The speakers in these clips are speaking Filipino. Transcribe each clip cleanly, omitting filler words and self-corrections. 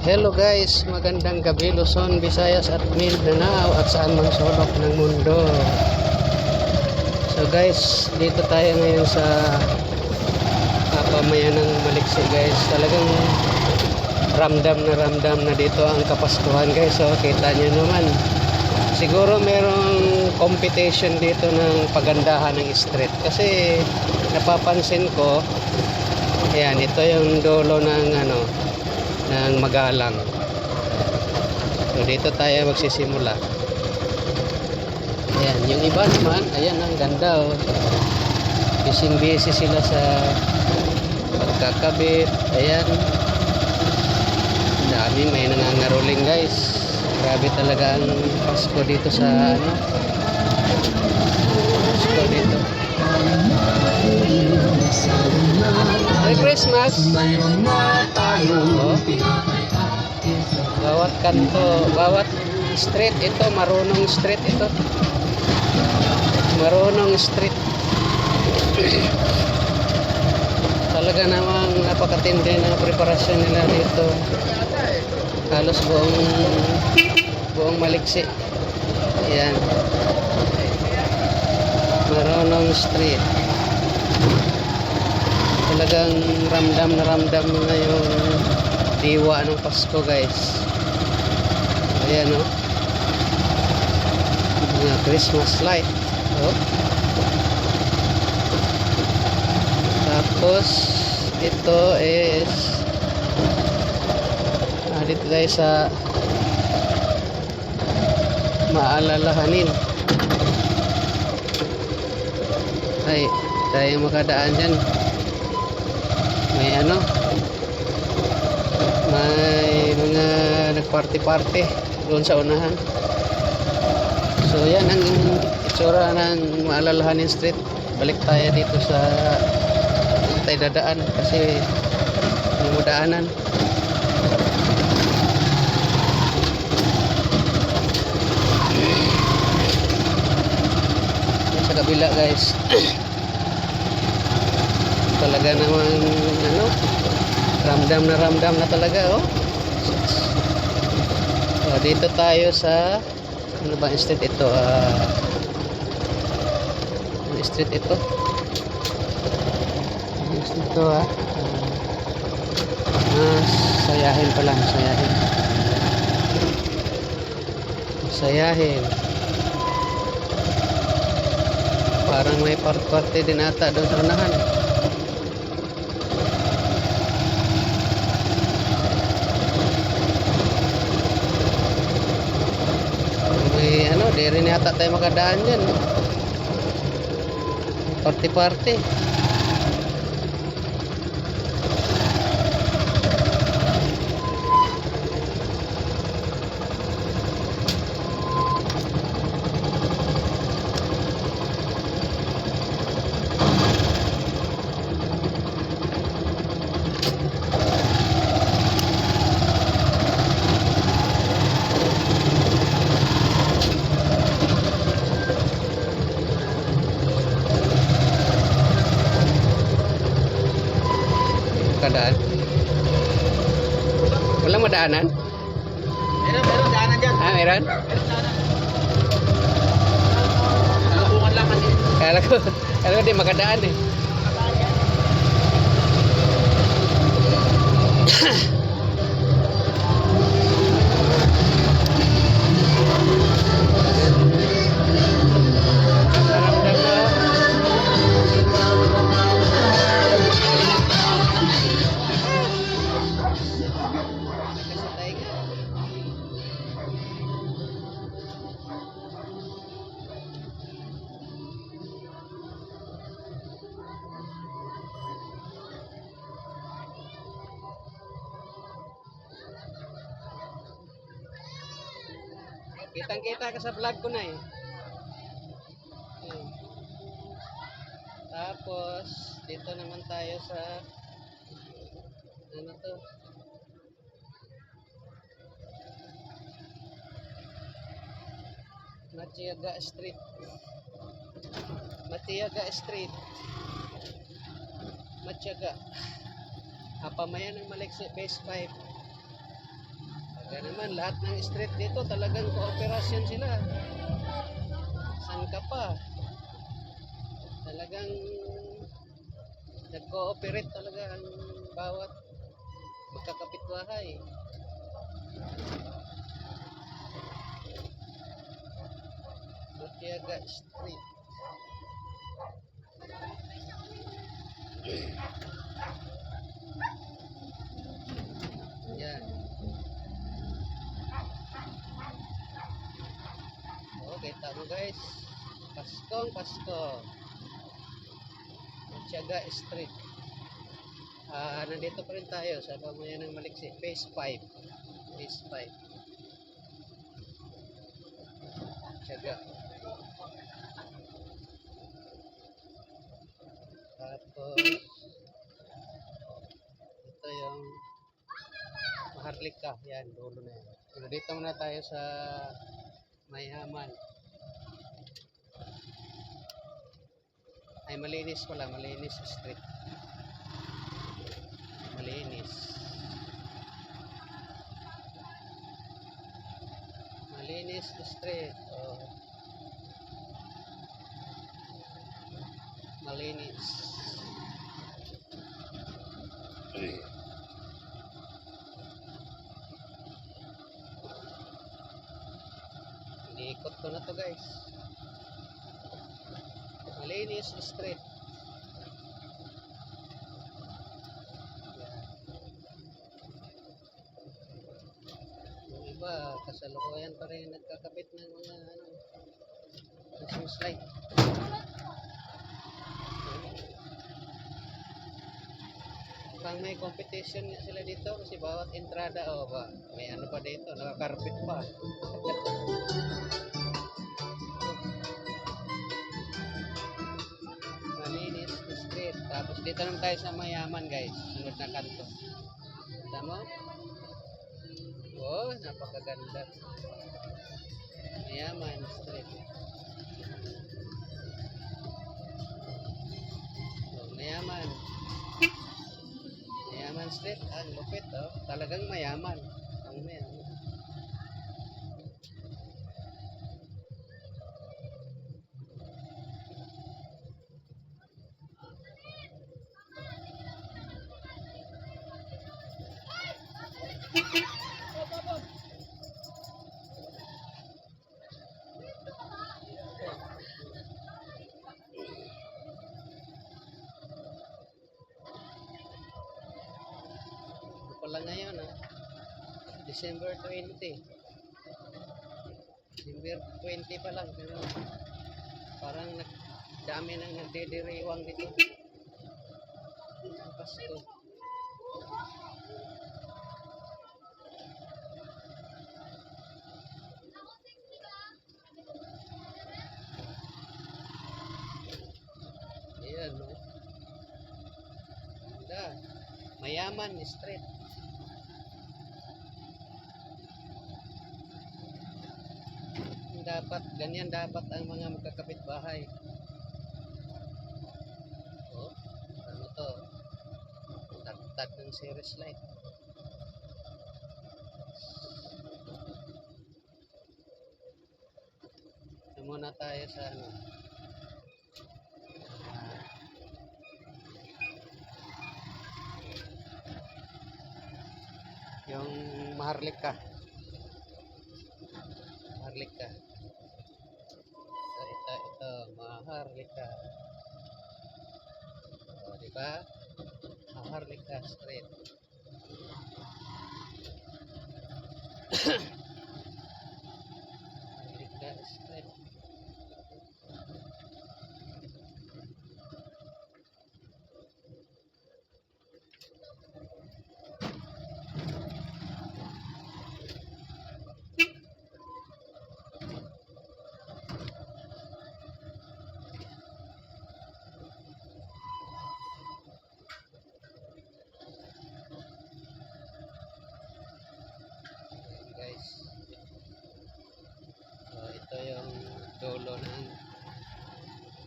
Hello guys, magandang gabi Luzon, Visayas at Mindanao at saan man sulok ng mundo. So guys, dito tayo ngayon sa pamayan ng Maliksi guys. Talagang ramdam na dito ang Kapaskuhan guys. So kita nyo naman, siguro merong competition dito ng pagandahan ng street. Kasi napapansin ko, ayan, ito yung dulo ng ng Magalang. So dito tayo magsisimula. Ayan, yung iba naman, ayan, ang ganda oh. Busy sila sa pagkakabit. Ayan, dami, may nangangaroling guys. Grabe talaga ang Pasko dito sa Pasko dito. Merry Christmas. Oh. Bawat kanto, bawat street ito, marunong street ito. Marunong street. Talaga namang napakatindi ng preparasyon nila dito. Halos buong Maliksi. Ayan. Marunong street. Talagang ramdam na yung diwa ng Pasko guys. Ayan o, mga Christmas light. Oh. Tapos ito is dito tayo sa maalalahanin. Ay, tayo makadaan dyan. May may mga nagparty-party doon sa unahan. So yan ang itsura ng maalalahanin street. Balik tayo dito sa tayo dadaan kasi yung daanan. Yan sa kabila guys. Talaga naman ramdam na talaga oh. So, dito tayo sa ano ba street ito? Street ito. Street ito sayahin pa lang, sayahin. Parang may party din ata doon sa unahan. Di rin yata tayo makadaan dyan. Party. Kadaan. Walang madaanan? Meron daanan dyan. Meron? Meron daanan. Nakapungan lang kasi. Kala ko di makadaan eh. Kitang-kita ka sa vlog ko na eh. Tapos dito naman tayo sa ano to? Matiyaga Street. Matiyaga. Pamayan ng Maliksi Base 5. mayaman. Lahat ng street dito talagang kooperasyon sila. San ka pa? Talagang nag-cooperate talaga ang bawat magkakapitbahay. Lutiaga Street. Yan. Okay, tama guys. Paskong Pasko. Lutiaga Street. Nandito pa rin tayo sa pamayan ng Maliksi. Phase 5. Phase 5. Lutiaga. Tapos ito yung Maharlika. Yan, dulo na yan. Pero dito muna tayo sa Mayaman. Ay, Malinis pala. Malinis Street. Malinis. Malinis Street. Oh. Malinis. Ikot ko na to guys. Malinis Street. Yung iba kasalukuyan pa rin nagkakabit ng mga Christmas light. Pang may competition nga sila dito kasi bawat entrada ba, may ano pa dito, nakakarpet pa. Malinis Street. Tapos dito naman tayo sa Mayaman guys, sunod na kanto. Tama? Oh, napakaganda. Mayaman Street. Oh, Mayaman. Mayaman Street, ang lupit oh. Talagang mayaman. Ang mayaman. Pala ngayon December 20. December 20 pa lang pero parang dami nang nagdidiriwang dito. Pasko. Ayan no. Ganda. Mayaman Street. Dapat ganyan dapat ang mga magkakapitbahay. Oh, ano to? Tagtag ng series light. Ito muna tayo sa ano. Yung Maharlika. Maharlika. Ito, Maharlika. O, diba? Maharlika Street. Maharlika Street. Guys, so ito yung dulo ng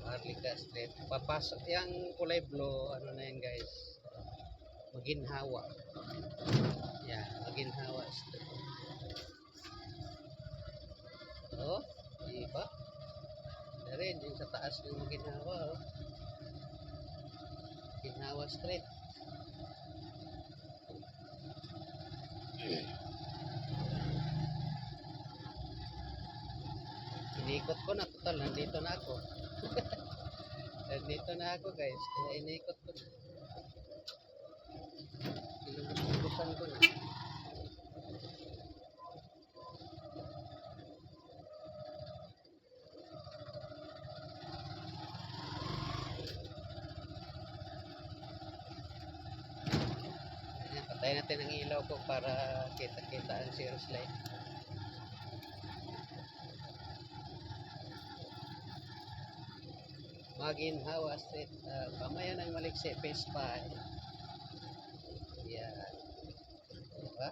Maharlika Street. Papasok yung kulay blue, ano na yan guys, Maginhawa. Yan, Maginhawa Street. rin, yung sa taas ng Ginhawa, oh. Ginhawa Street. Inikot ko na, total, nandito na ako. Nandito na ako guys, kaya inikot ko na. Ilubos-lubosan ko na. Ayan, patayin natin ang ilaw ko para kita-kita ang cirrus light. Maginhawa Street, pamayan ng Maliksi, Phase 5. Yan. Diba?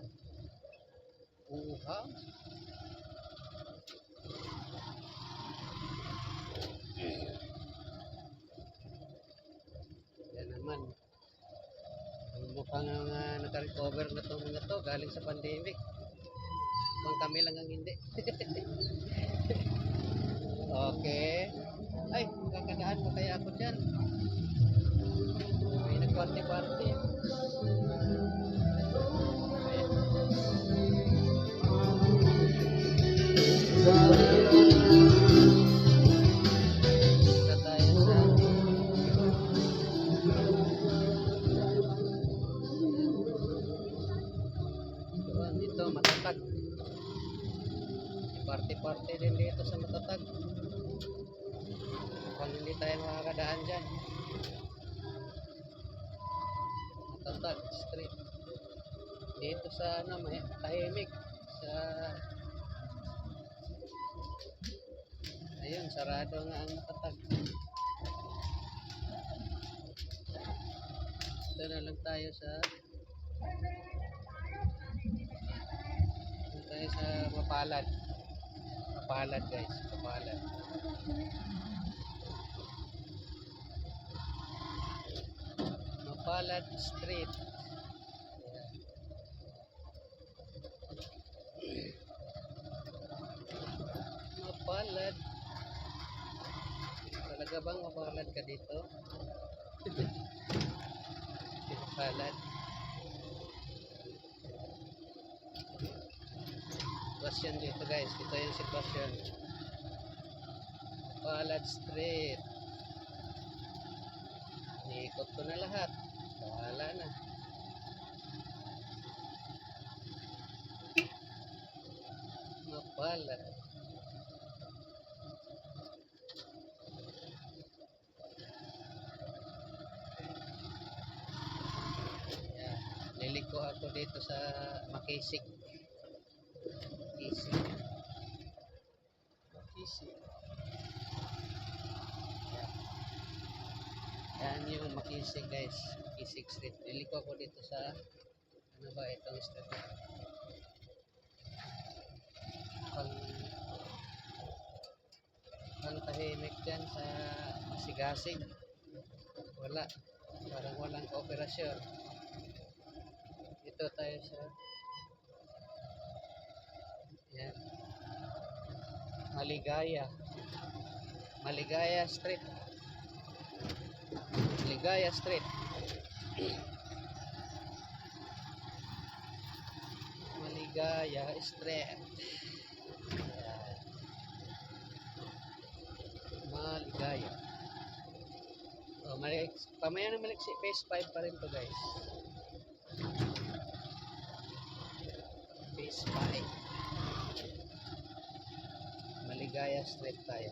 Uha. Yan naman. Mukhang naka-recover na itong mga to galing sa pandemic. Mukhang kami lang ang hindi. Okay. Ay, kakadaan mo kaya ako dyan. May nagparty-party. Punta tayo sa dito, Matatag. Party-party din dito sa Matatag. Kung hindi tayo makakadaan dyan. Matatag Street. Dito sa may tahimik. Sa ayun, sarado nga ang Matatag. Ito na lang tayo sa Mapalad. Mapalad guys, Mapalad. Mapalad Street. Mapalad. Talaga bang mapalad ka dito? Mapalad. Sitwasyon dito guys, ito yung sitwasyon. Mapalad Street. Iikot ko na lahat. Wala na. Mapalad. Yan. Liliko ako dito sa Makisig. Makisig. Makisig. Yan yung Makisig guys. Makisig Street. Liliko ako dito sa ano ba itong street. Pang tahimik dyan sa Masigasig. Wala. Parang walang kooperasyon. Ito tayo sa yan. Maligaya. Maligaya Street. Maligaya Street. Maligaya Street. Ayan. Maligaya. Oh, pamaya ng Maliksi, Phase 5 pa rin to guys. Phase 5. Maligaya Street tayo.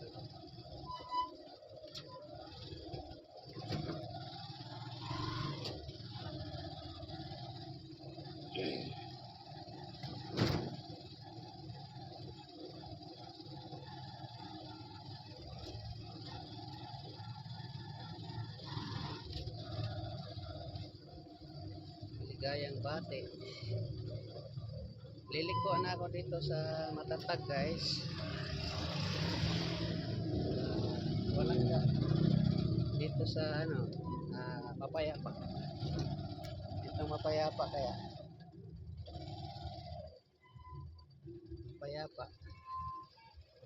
Maligayang Bate. Lilikuan na ako dito sa Matatag guys. Walang ka dito sa ano, Mapayapa. Itong Mapayapa kaya. Mapayapa.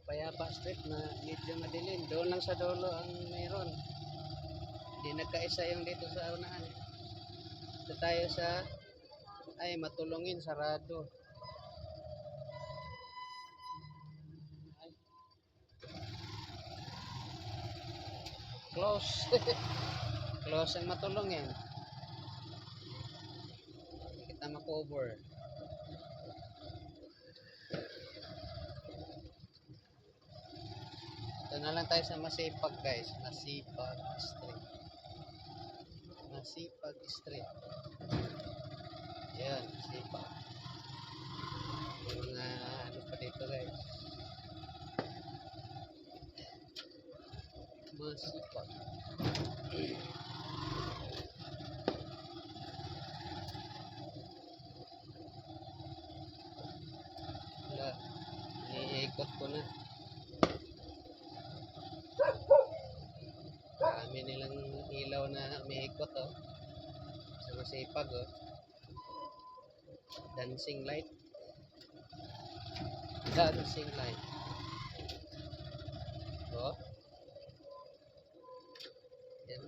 Payapa Street na medyo madilim. Doon lang sa dulo ang mayroon. Hindi nagkaisa yung dito sa unahan. Ito tayo sa ay matulungin sarado. Ay, close. Close ang matulungin. Hindi kita makover. Ito na lang tayo sa Masipag guys. Masipag Street. Masipag Street. Ayan, Masipag. Yung mga ano pa dito guys. Masipag. Wala. Iniikot ko na. Marami nilang ilaw na umiikot oh. Sa Masipag oh. Dancing light. Dancing light. Oh. Yan.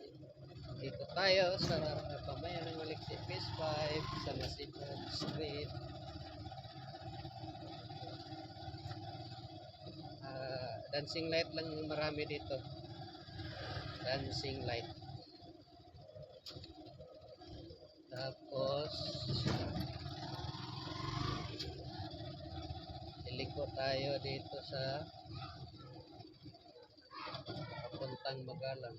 Dito tayo sa pamayan ng Maliksi Phase 5 sa Masipag Street. Dancing light lang yung marami dito. Dancing light. Tapos iliko tayo dito sa papuntang Magalang.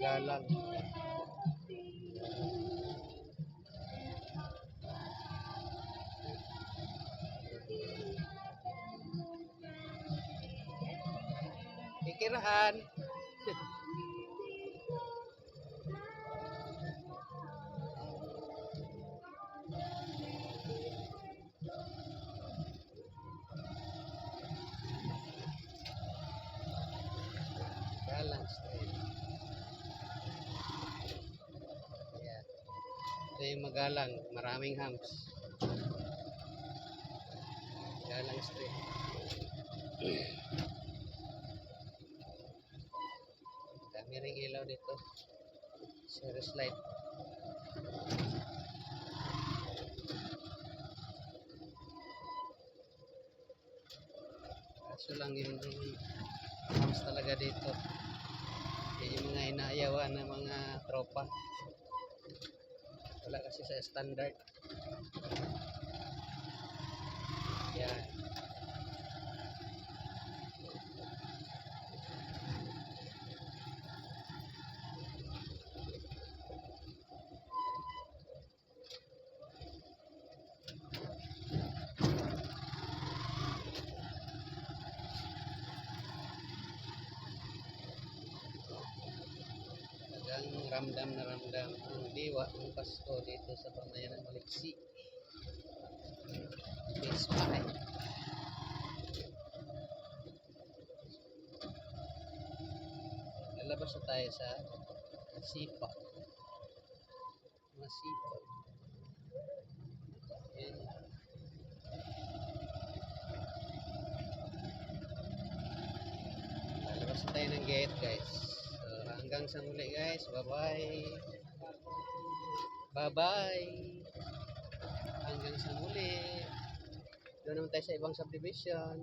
Magalang. Kikirahan. Magalang Street. Ayan. Ito yung Magalang. Maraming hams. Magalang Street. Dami ring ilaw dito. Serious light. Kaso lang yung hams talaga dito. Yung mga inaayawan ng mga tropa. Wala kasi sa standard. Yan. Talagang ramdam na ramdam ang diwa ng Pasko dito sa pamayan ng Maliksi. Phase 5. Lalabas na tayo sa Masipag. Masipag. Ayan. Lalabas na tayo ng gate guys. So, hanggang sa muli guys. Bye-bye. Bye-bye. Hanggang sa muli. Doon naman tayo sa ibang subdivision.